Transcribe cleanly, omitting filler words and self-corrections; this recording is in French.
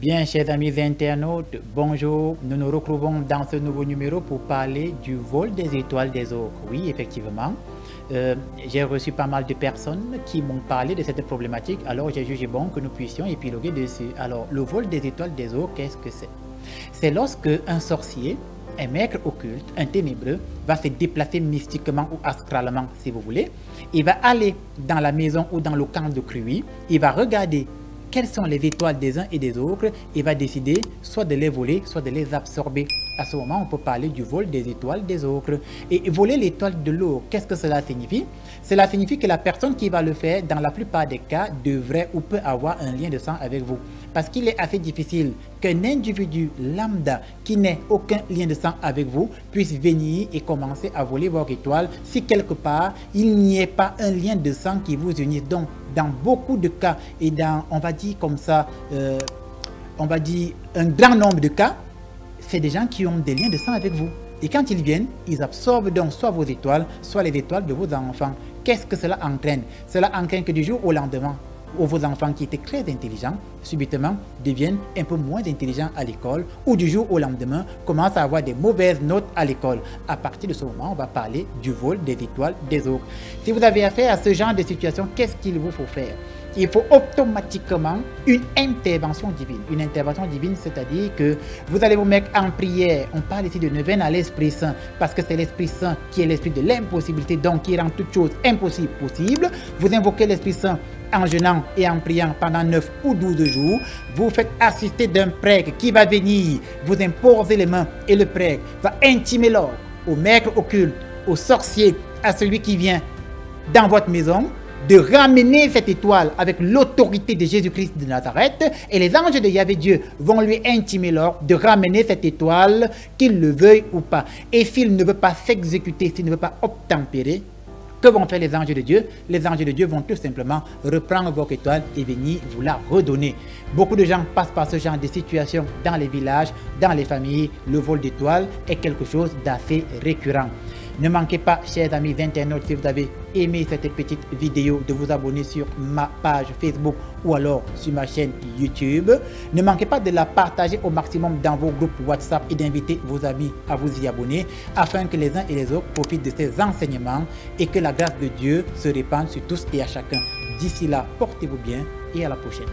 Bien, chers amis internautes, bonjour. Nous nous retrouvons dans ce nouveau numéro pour parler du vol des étoiles des orques. Oui, effectivement, j'ai reçu pas mal de personnes qui m'ont parlé de cette problématique. Alors, j'ai jugé bon que nous puissions épiloguer dessus. Alors, le vol des étoiles des orques, qu'est-ce que c'est? C'est lorsque un sorcier, un maître occulte, un ténébreux, va se déplacer mystiquement ou astralement, si vous voulez. Il va aller dans la maison ou dans le camp de Cruy. Il va regarder quelles sont les étoiles des uns et des autres et va décider soit de les voler, soit de les absorber. À ce moment, on peut parler du vol des étoiles des autres. Et voler l'étoile de l'eau, qu'est-ce que cela signifie? Cela signifie que la personne qui va le faire, dans la plupart des cas, devrait ou peut avoir un lien de sang avec vous. Parce qu'il est assez difficile qu'un individu lambda qui n'ait aucun lien de sang avec vous puisse venir et commencer à voler votre étoile si quelque part il n'y ait pas un lien de sang qui vous unisse. Donc, dans beaucoup de cas et dans, on va dire comme ça, on va dire un grand nombre de cas, c'est des gens qui ont des liens de sang avec vous. Et quand ils viennent, ils absorbent donc soit vos étoiles, soit les étoiles de vos enfants. Qu'est-ce que cela entraîne? Cela entraîne que du jour au lendemain, vos enfants qui étaient très intelligents, subitement deviennent un peu moins intelligents à l'école ou du jour au lendemain commencent à avoir des mauvaises notes à l'école. À partir de ce moment, on va parler du vol des étoiles des autres. Si vous avez affaire à ce genre de situation, qu'est-ce qu'il vous faut faire? Il faut automatiquement une intervention divine. Une intervention divine, c'est-à-dire que vous allez vous mettre en prière. On parle ici de neuvaine à l'Esprit Saint, parce que c'est l'Esprit Saint qui est l'esprit de l'impossibilité, donc qui rend toute chose impossible possible. Vous invoquez l'Esprit Saint en jeûnant et en priant pendant 9 ou 12 jours. Vous faites assister d'un prêtre qui va venir vous imposer les mains et le prêtre va intimer l'ordre au maître occulte, au sorcier, à celui qui vient dans votre maison, de ramener cette étoile avec l'autorité de Jésus-Christ de Nazareth, et les anges de Yahvé Dieu vont lui intimer l'ordre de ramener cette étoile, qu'il le veuille ou pas. Et s'il ne veut pas s'exécuter, s'il ne veut pas obtempérer, que vont faire les anges de Dieu? Les anges de Dieu vont tout simplement reprendre votre étoile et venir vous la redonner. Beaucoup de gens passent par ce genre de situation dans les villages, dans les familles. Le vol d'étoiles est quelque chose d'assez récurrent. Ne manquez pas, chers amis internautes, si vous avez aimé cette petite vidéo, de vous abonner sur ma page Facebook ou alors sur ma chaîne YouTube. Ne manquez pas de la partager au maximum dans vos groupes WhatsApp et d'inviter vos amis à vous y abonner afin que les uns et les autres profitent de ces enseignements et que la grâce de Dieu se répande sur tous et à chacun. D'ici là, portez-vous bien et à la prochaine.